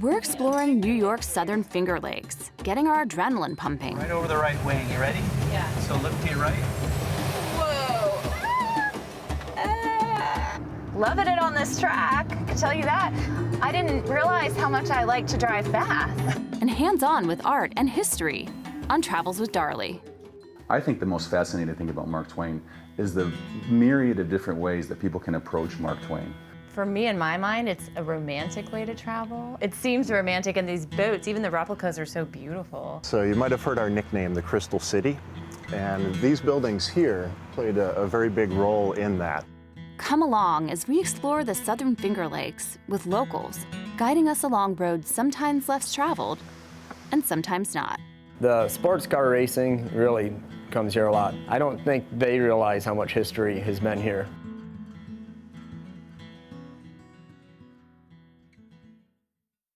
We're exploring New York's southern Finger Lakes, getting our adrenaline pumping. Right over the right wing. You ready? Yeah. So look to your right. Whoa! Loving it on this track, I can tell you that. I didn't realize how much I like to drive fast. And hands-on with art and history on Travels with Darley. I think the most fascinating thing about Mark Twain is the myriad of different ways that people can approach Mark Twain. For me, in my mind, it's a romantic way to travel. It seems romantic, and these boats, even the replicas, are so beautiful. So you might have heard our nickname, the Crystal City, and these buildings here played a very big role in that. Come along as we explore the southern Finger Lakes with locals, guiding us along roads sometimes less traveled and sometimes not. The sports car racing really comes here a lot. I don't think they realize how much history has been here.